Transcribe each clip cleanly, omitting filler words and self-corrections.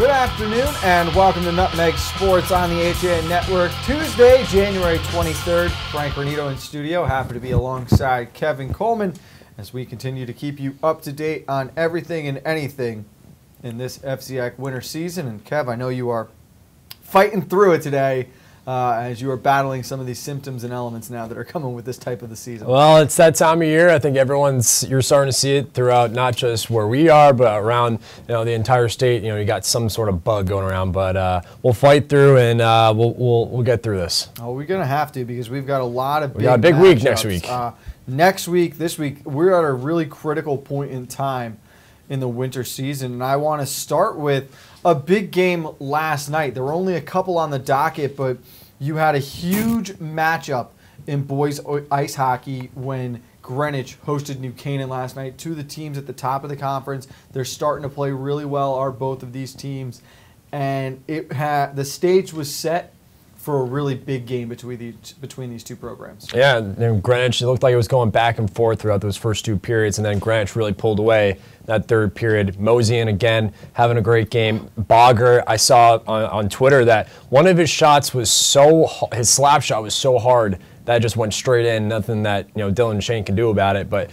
Good afternoon and welcome to Nutmeg Sports on the HAN Network. Tuesday, January 23rd. Frank Granito in studio. Happy to be alongside Kevin Coleman as we continue to keep you up to date on everything and anything in this FCIAC winter season. And Kev, I know you are fighting through it today as you are battling some of these symptoms and elements now that are coming with this type of the season. Well, it's that time of year. I think you're starting to see it throughout not just where we are, but around the entire state. You got some sort of bug going around, but we'll fight through and we'll get through this. Oh, we're gonna have to because we've got a lot of we got a big week next week. This week, we're at a really critical point in time in the winter season, and I want to start with a big game last night. There were only a couple on the docket, but you had a huge matchup in boys ice hockey when Greenwich hosted New Canaan last night. Two of the teams at the top of the conference. They're starting to play really well, are both of these teams. And the stage was set for a really big game between these two programs. Yeah, and Greenwich, it looked like it was going back and forth throughout those first two periods, and then Greenwich really pulled away that third period. Mosian, again, having a great game. Bogger, I saw on Twitter that one of his shots was his slap shot was so hard that just went straight in. Nothing that Dylan and Shane can do about it. But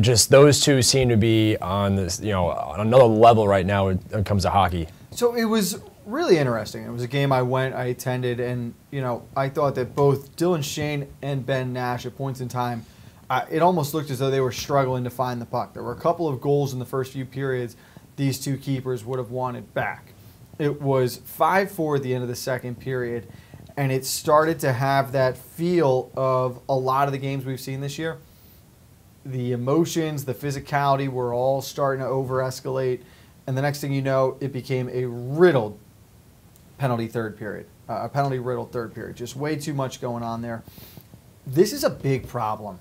just those two seem to be on this on another level right now when it comes to hockey. So it was really interesting. It was a game I attended, and I thought that both Dylan Shane and Ben Nash at points in time, it almost looked as though they were struggling to find the puck. There were a couple of goals in the first few periods these two keepers would have wanted back. It was 5-4 at the end of the second period, and it started to have that feel of a lot of the games we've seen this year. The emotions, the physicality were all starting to over-escalate, and the next thing you know, it became a riddled penalty third period, a penalty-riddled third period. Just way too much going on there. This is a big problem,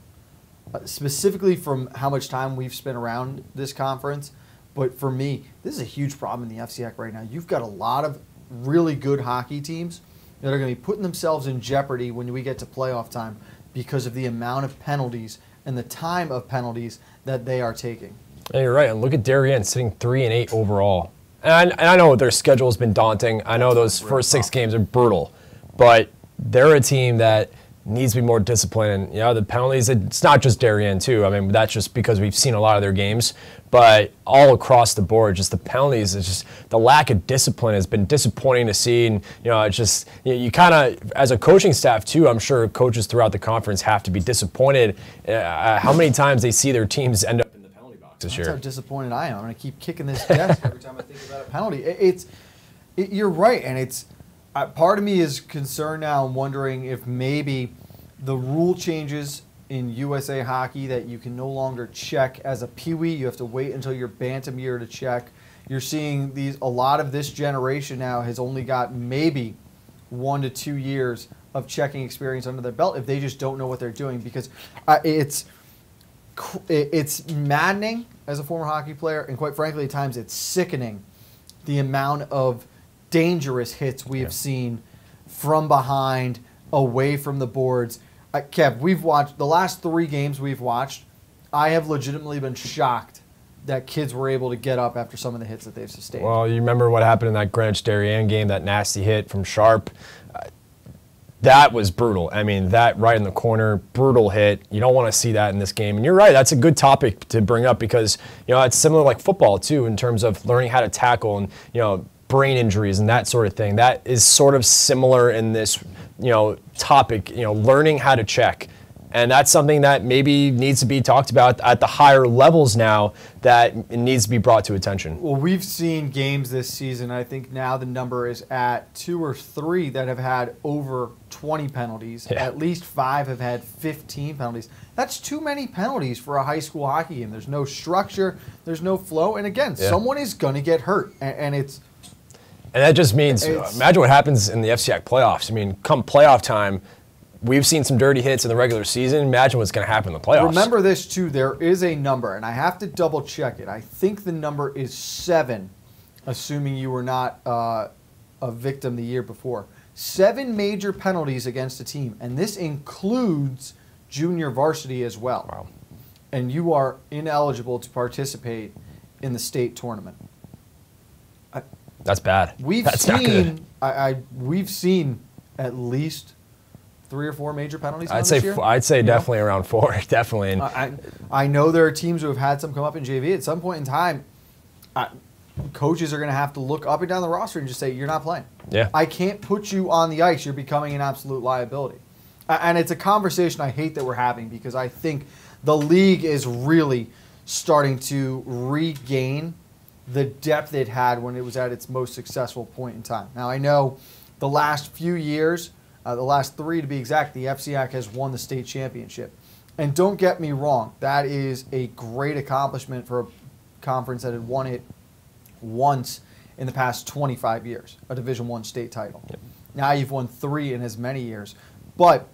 specifically from how much time we've spent around this conference. But for me, this is a huge problem in the FCIAC right now. You've got a lot of really good hockey teams that are going to be putting themselves in jeopardy when we get to playoff time because of the amount of penalties and the time of penalties that they are taking. Yeah, you're right. And look at Darien sitting 3-8 overall. And I know their schedule has been daunting. I know those first 6 games are brutal, but they're a team that needs to be more disciplined. And the penalties, it's not just Darien too. I mean, that's just because we've seen a lot of their games, but all across the board, just the penalties, it's just the lack of discipline has been disappointing to see. And it's just you kind of, as a coaching staff too, I'm sure coaches throughout the conference have to be disappointed how many times they see their teams end up this year. That's how disappointed I am. I'm going to keep kicking this desk every time I think about a penalty. You're right, and it's part of me is concerned now and wondering if maybe the rule changes in USA Hockey that you can no longer check as a peewee. You have to wait until your bantam year to check. You're seeing a lot of this generation now has only got maybe 1 to 2 years of checking experience under their belt if they just don't know what they're doing, because it's maddening as a former hockey player, and quite frankly, at times it's sickening the amount of dangerous hits we have seen from behind, away from the boards. Kev, we've watched the last 3 games we've watched. I have legitimately been shocked that kids were able to get up after some of the hits that they've sustained. Well, you remember what happened in that Greenwich-Darien game, that nasty hit from Sharp. That was brutal. I mean, that right in the corner, brutal hit. You don't want to see that in this game. And you're right, that's a good topic to bring up because, it's similar like football too in terms of learning how to tackle and, brain injuries and that sort of thing. That is sort of similar in this, topic, learning how to check. And that's something that maybe needs to be talked about at the higher levels now, that it needs to be brought to attention. Well, we've seen games this season. I think now the number is at 2 or 3 that have had over 20 penalties. Yeah. At least 5 have had 15 penalties. That's too many penalties for a high school hockey game. There's no structure. There's no flow. And again, someone is going to get hurt. And that just means, imagine what happens in the FCIAC playoffs. I mean, come playoff time, we've seen some dirty hits in the regular season. Imagine what's going to happen in the playoffs. Remember this, too. There is a number, and I have to double-check it. I think the number is 7, assuming you were not a victim the year before. 7 major penalties against a team, and this includes junior varsity as well. Wow. And you are ineligible to participate in the state tournament. That's bad. We've seen at least 3 or 4 major penalties. I'd say definitely around 4, definitely. And I know there are teams who have had some come up in JV. At some point in time, coaches are going to have to look up and down the roster and just say, you're not playing. Yeah. I can't put you on the ice. You're becoming an absolute liability. And it's a conversation I hate that we're having because I think the league is really starting to regain the depth it had when it was at its most successful point in time. Now, I know the last few years, the last 3 to be exact, the FCAC has won the state championship. And don't get me wrong, that is a great accomplishment for a conference that had won it once in the past 25 years, a Division I state title. Yep. Now you've won 3 in as many years. But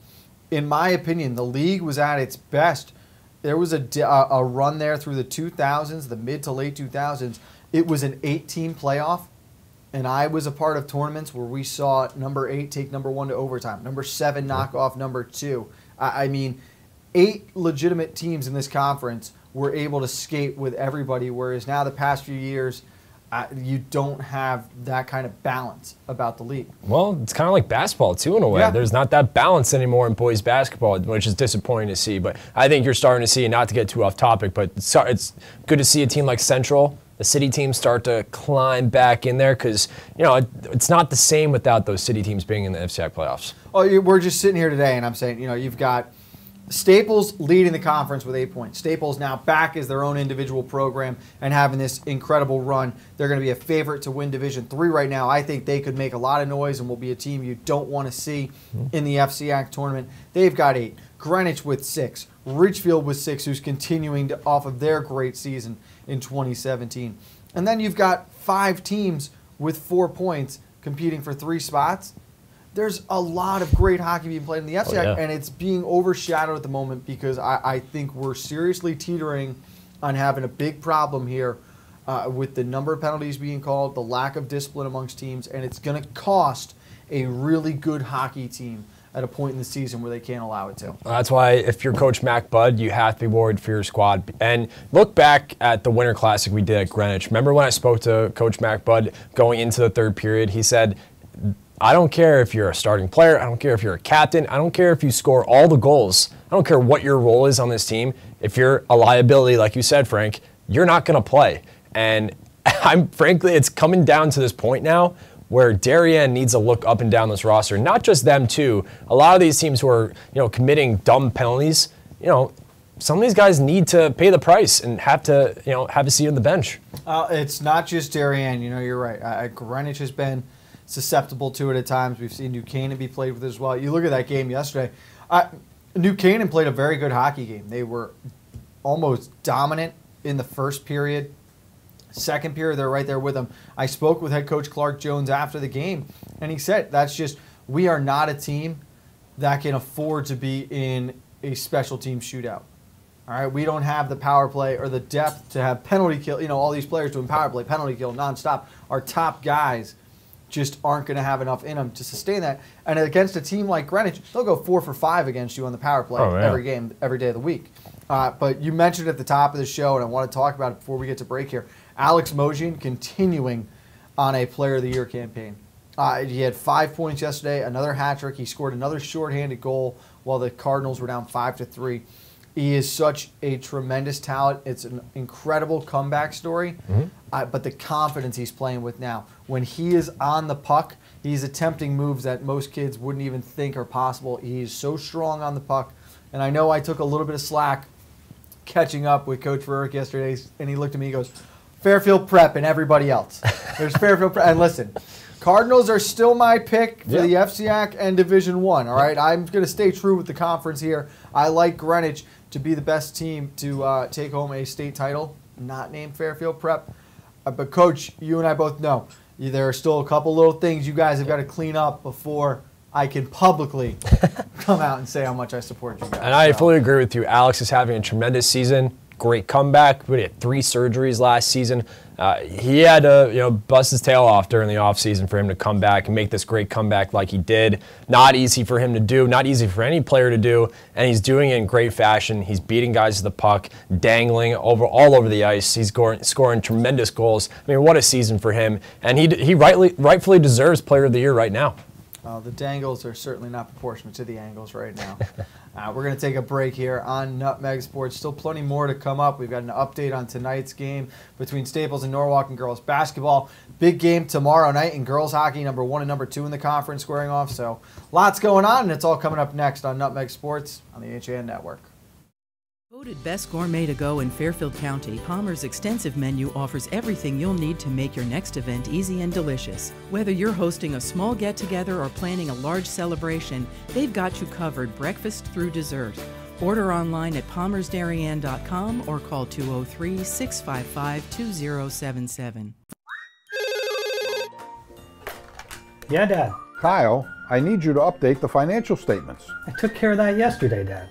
in my opinion, the league was at its best. There was a run there through the 2000s, the mid to late 2000s. It was an 8-team playoff, and I was a part of tournaments where we saw number 8 take number 1 to overtime, number 7 knock off number 2. I mean, 8 legitimate teams in this conference were able to skate with everybody, whereas now the past few years, you don't have that kind of balance about the league. Well, it's kind of like basketball, too, in a way. Yeah. There's not that balance anymore in boys basketball, which is disappointing to see. But I think you're starting to see, not to get too off topic, but it's good to see a team like Central, the city teams, start to climb back in there because, you know, it's not the same without those city teams being in the FCAC playoffs. Oh, we're just sitting here today, and I'm saying, you know, you've got Staples leading the conference with 8 points. Staples now back as their own individual program and having this incredible run. They're going to be a favorite to win Division III right now. I think they could make a lot of noise and will be a team you don't want to see in the FCAC tournament. They've got 8. Greenwich with 6. Ridgefield with 6, who's continuing to, off of their great season in 2017. And then you've got 5 teams with 4 points competing for 3 spots. There's a lot of great hockey being played in the FCAC, and it's being overshadowed at the moment because I think we're seriously teetering on having a big problem here with the number of penalties being called, the lack of discipline amongst teams, and it's going to cost a really good hockey team at a point in the season where they can't allow it to. That's why if you're Coach Mac Budd, you have to be worried for your squad. And look back at the Winter Classic we did at Greenwich. Remember when I spoke to Coach Mac Budd going into the 3rd period? He said, I don't care if you're a starting player. I don't care if you're a captain. I don't care if you score all the goals. I don't care what your role is on this team. If you're a liability, like you said, Frank, you're not going to play. And frankly, it's coming down to this point now where Darien needs to look up and down this roster. Not just them, too. A lot of these teams who are, committing dumb penalties, some of these guys need to pay the price and have to, have a seat on the bench. It's not just Darien. You're right. Greenwich has been susceptible to it at times. We've seen New Canaan be played with as well. You look at that game yesterday. New Canaan played a very good hockey game. They were almost dominant in the 1st period. 2nd period, they're right there with them. I spoke with head coach Clark Jones after the game, and he said we are not a team that can afford to be in a special team shootout. All right, we don't have the power play or the depth to have penalty kill. All these players doing power play, penalty kill, nonstop. Our top guys just aren't going to have enough in them to sustain that. And against a team like Greenwich, they'll go 4 for 5 against you on the power play every game, every day of the week. But you mentioned at the top of the show, and I want to talk about it before we get to break here, Alex Mojian continuing on a Player of the Year campaign. He had 5 points yesterday, another hat trick. He scored another shorthanded goal while the Cardinals were down 5-3. He is such a tremendous talent. It's an incredible comeback story, but the confidence he's playing with now. When he is on the puck, he's attempting moves that most kids wouldn't even think are possible. He's so strong on the puck. And I know I took a little bit of slack catching up with Coach Verrick yesterday, and he looked at me and goes, Fairfield Prep and everybody else. There's Fairfield Prep. And listen, Cardinals are still my pick for the FCAC and Division I, all right? I'm going to stay true with the conference here. I like Greenwich to be the best team to take home a state title, not named Fairfield Prep. But, Coach, you and I both know there are still a couple little things you guys have got to clean up before I can publicly come out and say how much I support you guys. And I fully agree with you. Alex is having a tremendous season. great comeback. But he had 3 surgeries last season. He had to bust his tail off during the offseason for him to come back and make this great comeback like he did. Not easy for him to do, not easy for any player to do, and he's doing it in great fashion. He's beating guys to the puck, dangling all over the ice. He's scoring tremendous goals. I mean, what a season for him, and he rightfully deserves Player of the Year right now. The dangles are certainly not proportionate to the angles right now. We're going to take a break here on Nutmeg Sports. Still plenty more to come up. We've got an update on tonight's game between Staples and Norwalk and girls basketball. Big game tomorrow night in girls hockey, number 1 and number 2 in the conference squaring off. So lots going on, and it's all coming up next on Nutmeg Sports on the HAN Network. Voted Best Gourmet to Go in Fairfield County, Palmer's extensive menu offers everything you'll need to make your next event easy and delicious. Whether you're hosting a small get-together or planning a large celebration, they've got you covered breakfast through dessert. Order online at palmersdarien.com or call 203-655-2077. Yeah, Dad. Kyle, I need you to update the financial statements. I took care of that yesterday, Dad.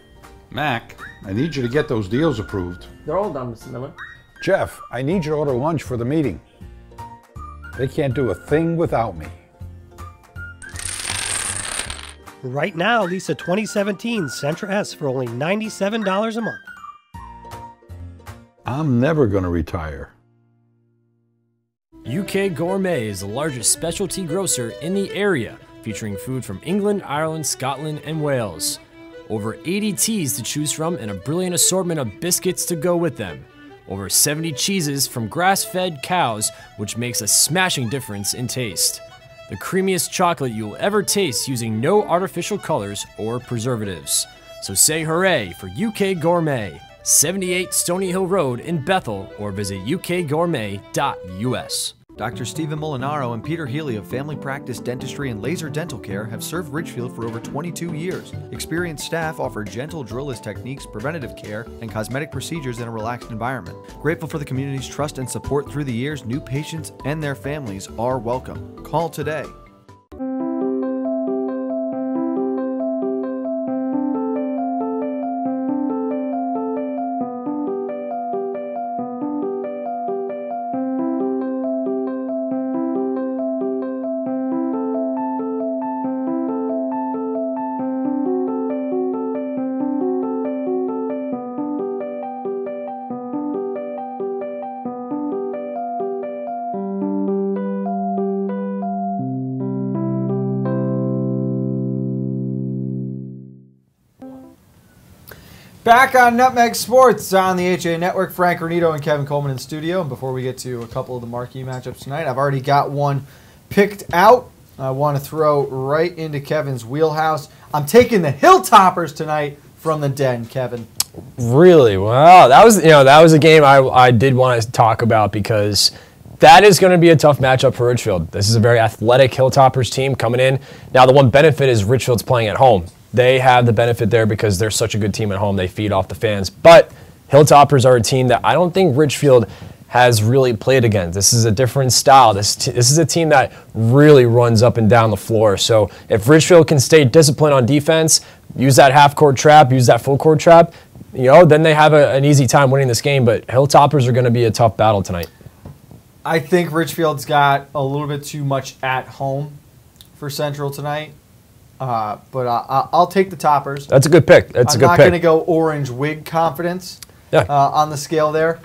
Mac, I need you to get those deals approved. They're all done, Mr. Miller. Jeff, I need you to order lunch for the meeting. They can't do a thing without me. Right now, lease a 2017 Sentra S for only $97 a month. I'm never going to retire. UK Gourmet is the largest specialty grocer in the area, featuring food from England, Ireland, Scotland, and Wales. Over 80 teas to choose from and a brilliant assortment of biscuits to go with them. Over 70 cheeses from grass-fed cows, which makes a smashing difference in taste. The creamiest chocolate you'll ever taste using no artificial colors or preservatives. So say hooray for UK Gourmet, 78 Stony Hill Road in Bethel, or visit ukgourmet.us. Dr. Stephen Molinaro and Peter Healy of Family Practice Dentistry and Laser Dental Care have served Ridgefield for over 22 years. Experienced staff offer gentle drillless techniques, preventative care, and cosmetic procedures in a relaxed environment. Grateful for the community's trust and support through the years, new patients and their families are welcome. Call today. Back on Nutmeg Sports on the HA Network. Frank Granito and Kevin Coleman in studio. And before we get to a couple of the marquee matchups tonight, I've already got one picked out. I want to throw right into Kevin's wheelhouse. I'm taking the Hilltoppers tonight from the Den, Kevin. Really? Wow. That was a game I did want to talk about because that is going to be a tough matchup for Ridgefield. This is a very athletic Hilltoppers team coming in. Now, the one benefit is Ridgefield's playing at home. They have the benefit there because they're such a good team at home. They feed off the fans. But Hilltoppers are a team that I don't think Ridgefield has really played against. This is a different style. This is a team that really runs up and down the floor. So if Ridgefield can stay disciplined on defense, use that half-court trap, use that full-court trap, then they have an easy time winning this game. But Hilltoppers are going to be a tough battle tonight. I think Ridgefield's got a little bit too much at home for Central tonight. But I'll take the Toppers. That's a good pick. I'm not going to go orange wig confidence on the scale there.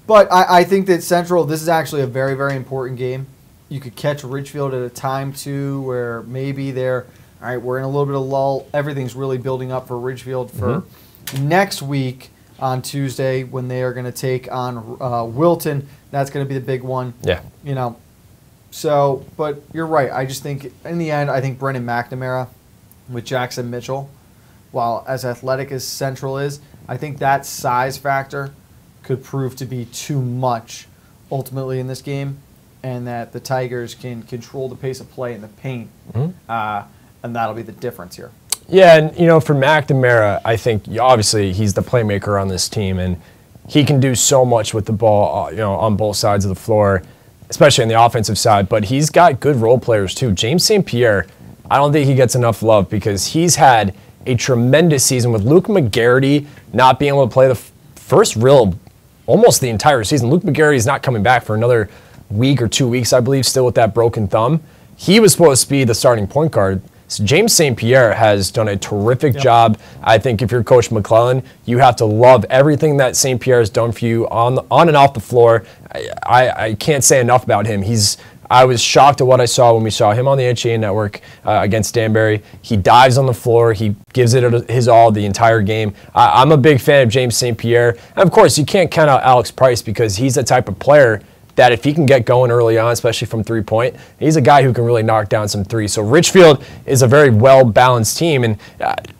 But I think that Central, this is actually a very, very important game. You could catch Ridgefield at a time, too, where maybe they're, all right, we're in a little bit of lull. Everything's really building up for Ridgefield for next week on Tuesday when they are going to take on Wilton. That's going to be the big one. Yeah. So, but you're right. I just think, in the end, I think Brennan McNamara with Jackson Mitchell, while as athletic as Central is, I think that size factor could prove to be too much ultimately in this game, and that the Tigers can control the pace of play in the paint, and that'll be the difference here. Yeah, and for McNamara, I think obviously he's the playmaker on this team, and he can do so much with the ball, on both sides of the floor, especially on the offensive side. But he's got good role players too. James St. Pierre, I don't think he gets enough love because he's had a tremendous season with Luke McGarity not being able to play the first real almost the entire season. Luke McGarry is not coming back for another week or 2 weeks, I believe, still with that broken thumb. He was supposed to be the starting point guard. So James St. Pierre has done a terrific job. I think if you're Coach McClellan, you have to love everything that St. Pierre has done for you on and off the floor. I can't say enough about him. I was shocked at what I saw when we saw him on the NCAA network against Danbury. He dives on the floor. He gives it his all the entire game. I'm a big fan of James St. Pierre. And of course, you can't count out Alex Price because he's the type of player that if he can get going early on, especially from three-point, he's a guy who can really knock down some threes. So Richfield is a very well-balanced team, and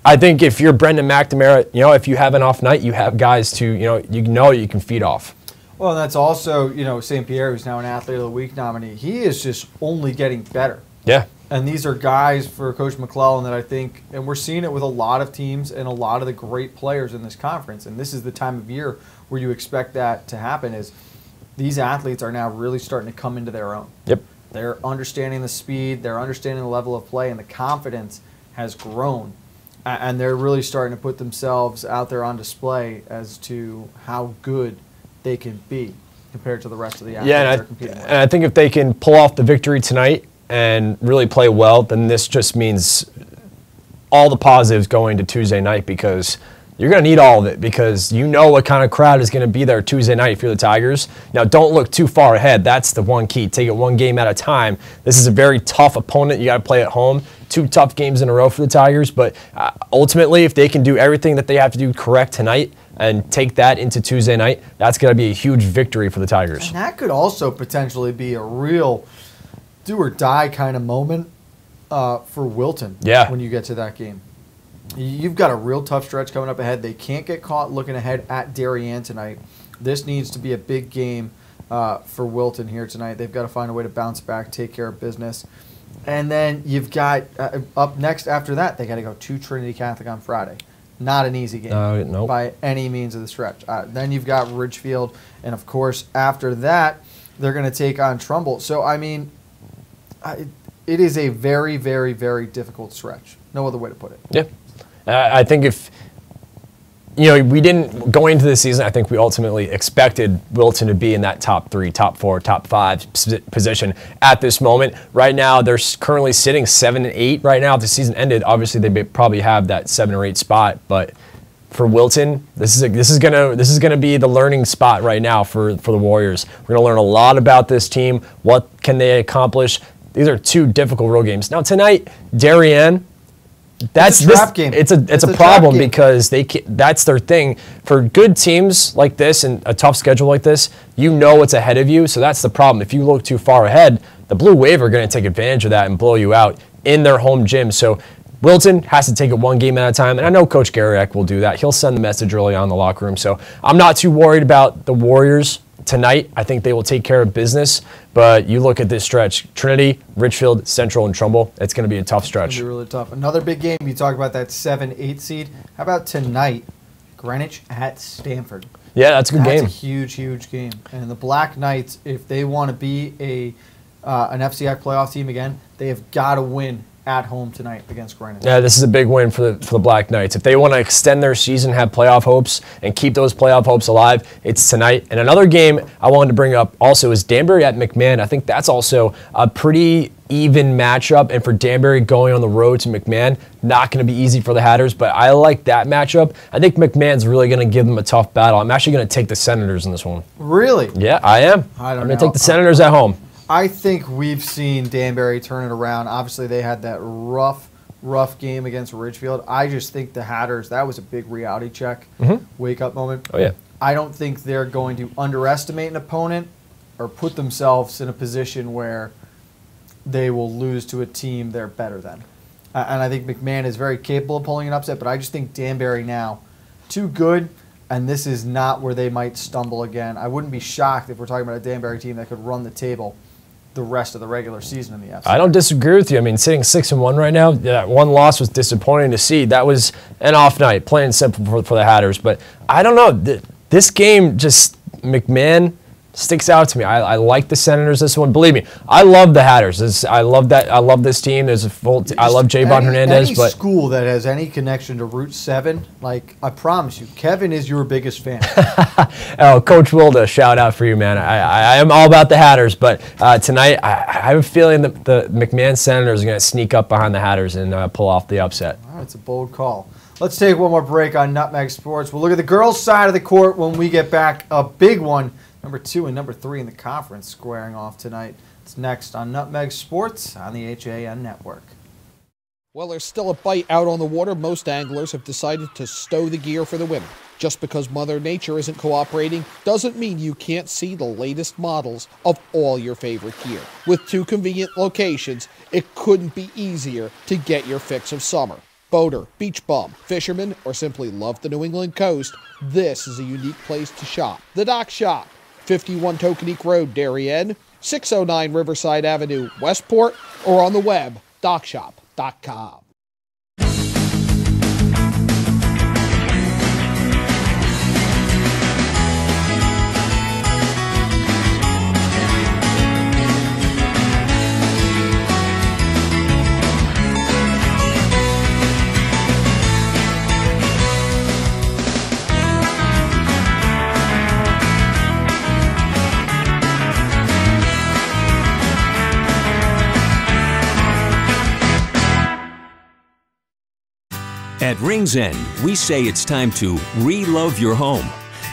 I think if you're Brendan McNamara, if you have an off night, you have guys to, you can feed off. Well, that's also, St. Pierre, who's now an Athlete of the Week nominee. He is just only getting better. Yeah. And these are guys for Coach McClellan that I think, and we're seeing it with a lot of teams and a lot of the great players in this conference, and this is the time of year where you expect that to happen is these athletes are now really starting to come into their own. Yep. They're understanding the speed, they're understanding the level of play, and the confidence has grown. And they're really starting to put themselves out there on display as to how good they can be compared to the rest of the athletes they're competing with. And I think if they can pull off the victory tonight and really play well, then this just means all the positives going to Tuesday night because you're going to need all of it because you know what kind of crowd is going to be there Tuesday night if you're the Tigers. Now, don't look too far ahead. That's the one key. Take it one game at a time. This is a very tough opponent. You got to play at home. 2 tough games in a row for the Tigers. But ultimately, if they can do everything that they have to do correct tonight and take that into Tuesday night, that's going to be a huge victory for the Tigers. And that could also potentially be a real do-or-die kind of moment for Wilton when you get to that game. You've got a real tough stretch coming up ahead. They can't get caught looking ahead at Darien tonight. This needs to be a big game for Wilton here tonight. They've got to find a way to bounce back, take care of business. And then you've got, up next after that, they got to go to Trinity Catholic on Friday. Not an easy game nope. by any means of the stretch. Then you've got Ridgefield. And, of course, after that, they're going to take on Trumbull. So, I mean, it is a very, very, very difficult stretch. No other way to put it. Yeah. I think if, we didn't, going into the season, I think we ultimately expected Wilton to be in that top 3, top 4, top 5 position at this moment. Right now, they're currently sitting 7 and 8 right now. If the season ended, obviously they probably have that 7 or 8 spot. But for Wilton, this is gonna be the learning spot right now for the Warriors. We're gonna learn a lot about this team. What can they accomplish? These are 2 difficult road games. Now tonight, Darien. It's a trap game. It's a problem because that's their thing. For good teams like this and a tough schedule like this, you know what's ahead of you. So that's the problem. If you look too far ahead, the Blue Wave are going to take advantage of that and blow you out in their home gym. So Wilton has to take it one game at a time, and I know Coach Garrick will do that. He'll send the message early on in the locker room. So I'm not too worried about the Warriors tonight. I think they will take care of business, but you look at this stretch, Trinity, Richfield, Central, and Trumbull, it's going to be a tough stretch. It's going to be really tough. Another big game, you talk about that 7-8 seed. How about tonight, Greenwich at Stanford? Yeah, that's a good game. That's a huge, huge game. And the Black Knights, if they want to be an FCX playoff team again, they have got to win at home tonight against Greenwich. Yeah, this is a big win for the Black Knights. If they want to extend their season, have playoff hopes, and keep those playoff hopes alive, it's tonight. And another game I wanted to bring up also is Danbury at McMahon. I think that's also a pretty even matchup. And for Danbury going on the road to McMahon, not going to be easy for the Hatters, but I like that matchup. I think McMahon's really going to give them a tough battle. I'm actually going to take the Senators in this one. Really? Yeah, I am. I'm going to take the Senators at home. I think we've seen Danbury turn it around. Obviously, they had that rough game against Ridgefield. I just think the Hatters, that was a big reality check, wake-up moment. Oh, yeah. I don't think they're going to underestimate an opponent or put themselves in a position where they will lose to a team they're better than. And I think McMahon is very capable of pulling an upset, but I just think Danbury now, too good, and this is not where they might stumble again. I wouldn't be shocked if we're talking about a Danbury team that could run the table the rest of the regular season in the FCS. I don't disagree with you. I mean, sitting 6-1 right now, that one loss was disappointing to see. That was an off night, plain and simple for the Hatters. But I don't know. This game, just McMahon, sticks out to me. I like the Senators this one. Believe me, I love the Hatters. I love that. I love this team. There's a full. I love Javon Hernandez. Any but school that has any connection to Route 7, like I promise you, Kevin is your biggest fan. Oh, Coach Wilda, shout out for you, man. I am all about the Hatters, but tonight I have a feeling that the McMahon Senators are going to sneak up behind the Hatters and pull off the upset. All right, it's a bold call. Let's take one more break on Nutmeg Sports. We'll look at the girls' side of the court when we get back. A big one. Number 2 and number 3 in the conference squaring off tonight. It's next on Nutmeg Sports on the HAN Network. Well, there's still a bite out on the water. Most anglers have decided to stow the gear for the winter. Just because Mother Nature isn't cooperating doesn't mean you can't see the latest models of all your favorite gear. With 2 convenient locations, it couldn't be easier to get your fix of summer. Boater, beach bum, fisherman, or simply love the New England coast, this is a unique place to shop. The Dock Shop, 51 Tokenique Road, Darien, 609 Riverside Avenue, Westport, or on the web, dockshop.com. At Rings End, we say it's time to re-love your home.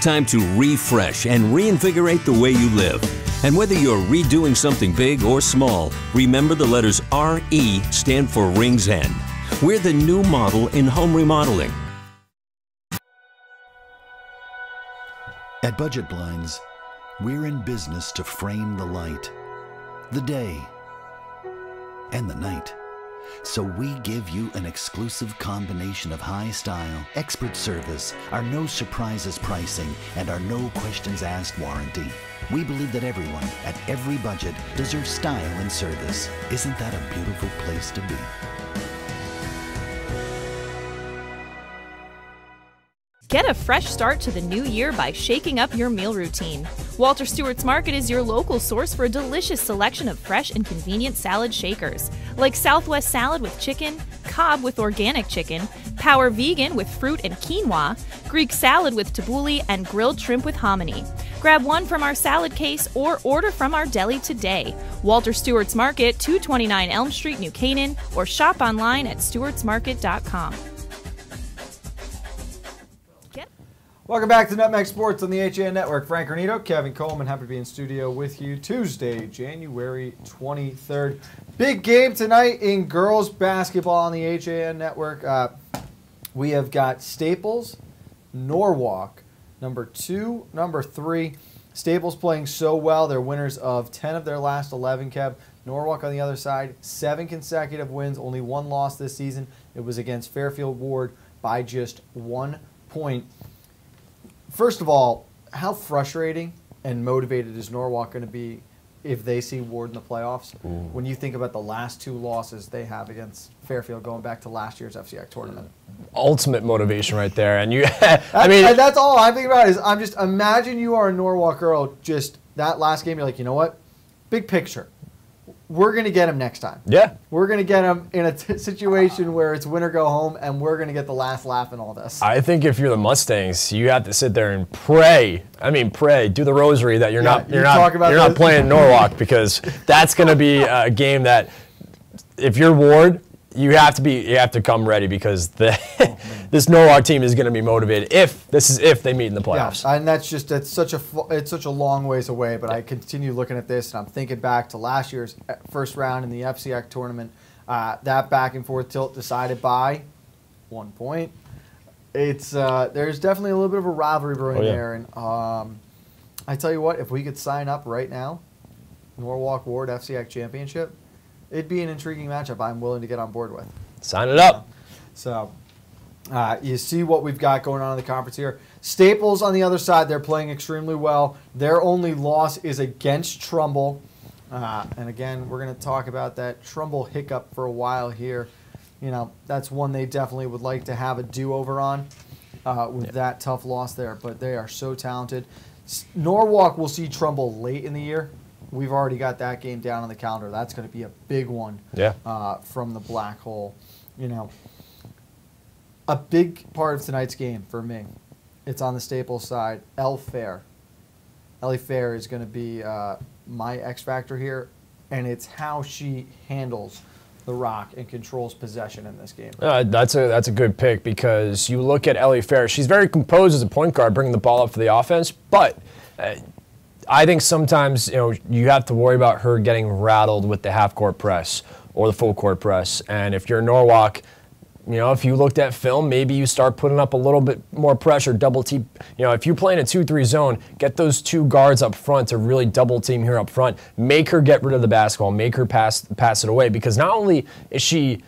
Time to refresh and reinvigorate the way you live. And whether you're redoing something big or small, remember the letters RE stand for Rings End. We're the new model in home remodeling. At Budget Blinds, we're in business to frame the light, the day, and the night. So we give you an exclusive combination of high style, expert service, our no surprises pricing, and our no questions asked warranty. We believe that everyone, at every budget, deserves style and service. Isn't that a beautiful place to be? Get a fresh start to the new year by shaking up your meal routine. Walter Stewart's Market is your local source for a delicious selection of fresh and convenient salad shakers, like Southwest salad with chicken, Cobb with organic chicken, Power Vegan with fruit and quinoa, Greek salad with tabbouleh, and grilled shrimp with hominy. Grab one from our salad case or order from our deli today. Walter Stewart's Market, 229 Elm Street, New Canaan, or shop online at stewartsmarket.com. Welcome back to Nutmeg Sports on the HAN Network. Frank Granito, Kevin Coleman, happy to be in studio with you Tuesday, January 23rd. Big game tonight in girls basketball on the HAN Network. We have got Staples, Norwalk, number 2, number 3. Staples playing so well. They're winners of 10 of their last 11, Kev. Norwalk on the other side, 7 consecutive wins, only 1 loss this season. It was against Fairfield Ward by just 1 point. First of all, how frustrating and motivated is Norwalk going to be if they see Ward in the playoffs? Ooh. When you think about the last 2 losses they have against Fairfield going back to last year's FCX tournament. Ultimate motivation right there. And you, that's all I'm thinking about is I'm just imagine you are a Norwalk girl, just that last game, you're like, you know what? Big picture. We're going to get him next time. Yeah. We're going to get him in a situation where it's win or go home, and we're going to get the last laugh in all this. I think if you're the Mustangs, you have to sit there and pray. I mean, pray, do the rosary that you're not playing Norwalk, because that's going to be a game that if you're Ward, you have to come ready, because this Norwalk team is going to be motivated if they meet in the playoffs. Yeah, and it's such a long ways away. But I continue looking at this, and I'm thinking back to last year's first round in the FCX tournament. That back and forth tilt decided by 1 point. It's there's definitely a little bit of a rivalry brewing there, and I tell you what, if we could sign up right now, Norwalk Ward FCX championship. It'd be an intriguing matchup I'm willing to get on board with. Sign it up. So you see what we've got going on in the conference here. Staples on the other side, they're playing extremely well. Their only loss is against Trumbull. And again, we're going to talk about that Trumbull hiccup for a while here. You know, that's one they definitely would like to have a do-over on with that tough loss there. But they are so talented. Norwalk will see Trumbull late in the year. We've already got that game down on the calendar. That's going to be a big one. Yeah. From the Black Hole. You know, a big part of tonight's game for me, it's on the Staples side. Ellie Fair is going to be my X factor here, and it's how she handles the rock and controls possession in this game. That's a good pick, because you look at Ellie Fair. She's very composed as a point guard, bringing the ball up for the offense, but I think sometimes you have to worry about her getting rattled with the half-court press or the full-court press. And if you're Norwalk, if you looked at film, maybe you start putting up a little bit more pressure, double team. If you're playing a 2-3 zone, get those two guards up front to really double team here up front. Make her get rid of the basketball, make her pass it away, because not only is she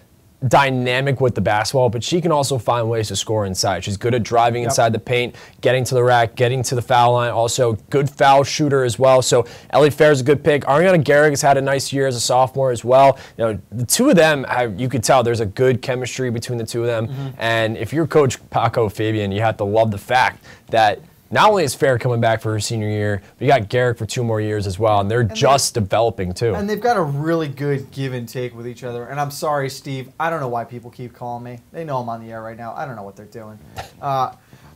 dynamic with the basketball, but she can also find ways to score inside. She's good at driving inside the paint, getting to the rack, getting to the foul line. Also, good foul shooter as well. So Ellie Fair is a good pick. Ariana Garrick has had a nice year as a sophomore as well. The two of them, you could tell there's a good chemistry between the two of them. Mm-hmm. And if you're Coach Paco Fabian, you have to love the fact that not only is Fair coming back for her senior year, but you got Garrick for 2 more years as well, and they're just developing too. And they've got a really good give and take with each other. And I'm sorry, Steve, I don't know why people keep calling me. They know I'm on the air right now. I don't know what they're doing.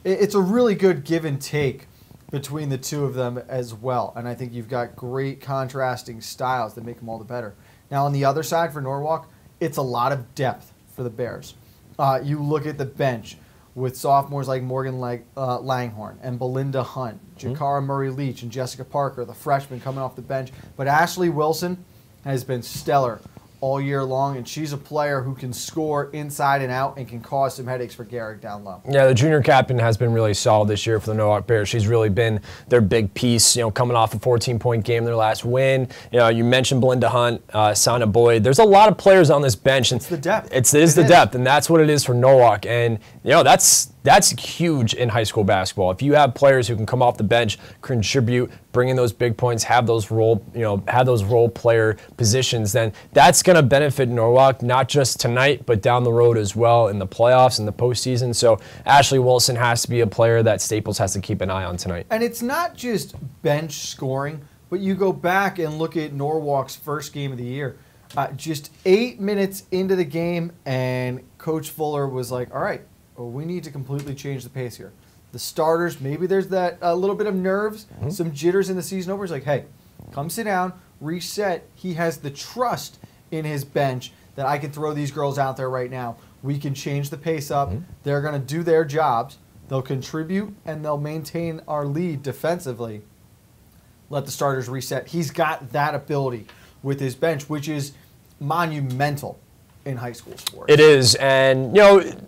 It's a really good give and take between the two of them as well. And I think you've got great contrasting styles that make them all the better. Now, on the other side for Norwalk, it's a lot of depth for the Bears. You look at the bench with sophomores like Morgan Langhorne and Belinda Hunt, Jakara Murray-Leach and Jessica Parker, the freshman coming off the bench. But Ashley Wilson has been stellar all year long, and she's a player who can score inside and out and can cause some headaches for Garrick down low. Yeah, the junior captain has been really solid this year for the Norwalk Bears. She's really been their big piece, coming off a 14-point game in their last win. You mentioned Belinda Hunt, Sana Boyd. There's a lot of players on this bench. And it's the depth. It is the depth, and that's what it is for Norwalk. And, that's huge in high school basketball. If you have players who can come off the bench, contribute, bring in those big points, have those role player positions, then that's going to benefit Norwalk, not just tonight, but down the road as well in the playoffs and the postseason. So Ashley Wilson has to be a player that Staples has to keep an eye on tonight. And it's not just bench scoring, but you go back and look at Norwalk's first game of the year. Just 8 minutes into the game, and Coach Fuller was like, all right, we need to completely change the pace here. The starters, maybe there's that a little bit of nerves, some jitters in the season over. He's like, hey, come sit down, reset. He has the trust in his bench that I can throw these girls out there right now. We can change the pace up. They're going to do their jobs. They'll contribute, and they'll maintain our lead defensively. Let the starters reset. He's got that ability with his bench, which is monumental in high school sports. It is, and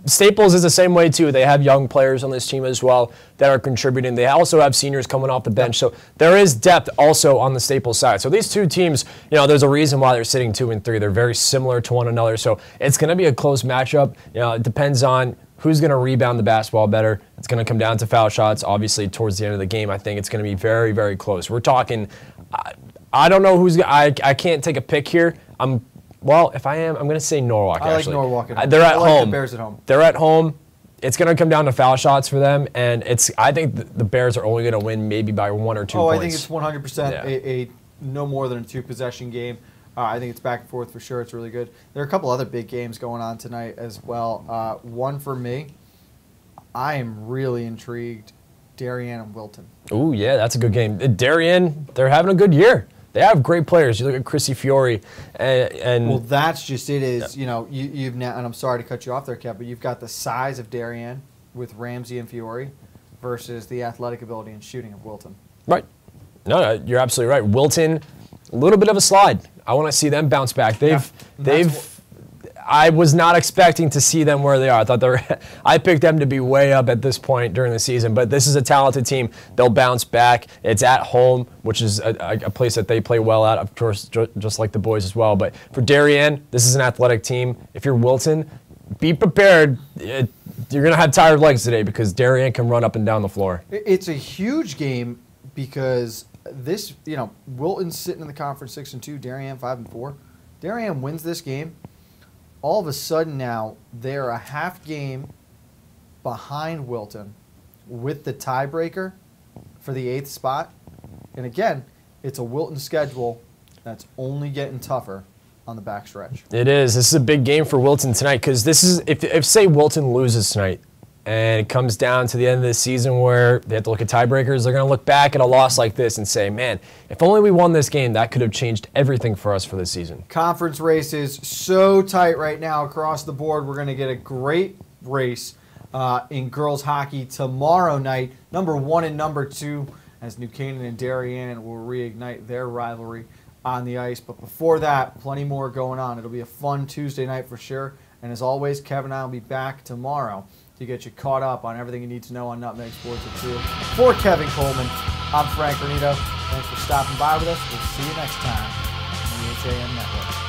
Staples is the same way too. They have young players on this team as well that are contributing. They also have seniors coming off the bench, so there is depth also on the Staples side. So these two teams, there's a reason why they're sitting 2 and 3. They're very similar to one another, so it's going to be a close matchup. It depends on who's going to rebound the basketball better. It's going to come down to foul shots. Obviously, towards the end of the game, I think it's going to be very, very close. We're talking. I don't know who's. I can't take a pick here. Well, if I am, I'm going to say Norwalk, I actually. like Norwalk at home. They're at home. I like the Bears at home. They're at home. It's going to come down to foul shots for them, and I think the Bears are only going to win maybe by 1 or 2 points. I think it's 100% a no more than a 2-possession game. I think it's back and forth for sure. It's really good. There are a couple other big games going on tonight as well. One for me, I am really intrigued, Darien and Wilton. Ooh, yeah, that's a good game. Darien, they're having a good year. They have great players. You look at Chrissy Fiore, and well, that's just it. Is you've now, and I'm sorry to cut you off there, Kev, but you've got the size of Darien with Ramsey and Fiore versus the athletic ability and shooting of Wilton. Right. No, you're absolutely right. Wilton, a little bit of a slide. I want to see them bounce back. I was not expecting to see them where they are. I picked them to be way up at this point during the season, but this is a talented team. They'll bounce back. It's at home, which is a place that they play well at, of course, just like the boys as well. But for Darien, this is an athletic team. If you're Wilton, be prepared. You're going to have tired legs today because Darien can run up and down the floor. It's a huge game because this, Wilton's sitting in the conference 6-2, Darien 5-4. Darien wins this game. All of a sudden now, they're a half game behind Wilton with the tiebreaker. for the 8th spot. And again, it's a Wilton schedule that's only getting tougher on the backstretch. It is. This is a big game for Wilton tonight because this is, if say Wilton loses tonight and it comes down to the end of the season where they have to look at tiebreakers, they're going to look back at a loss like this and say, man, if only we won this game, that could have changed everything for us for this season. Conference races so tight right now across the board. We're going to get a great race in girls hockey tomorrow night. Number 1 and number 2 as New Canaan and Darien will reignite their rivalry on the ice. But before that, plenty more going on. It'll be a fun Tuesday night for sure. And as always, Kevin and I will be back tomorrow to get you caught up on everything you need to know on Nutmeg Sports at 2. For Kevin Coleman, I'm Frank Granito. Thanks for stopping by with us. We'll see you next time on the HAM Network.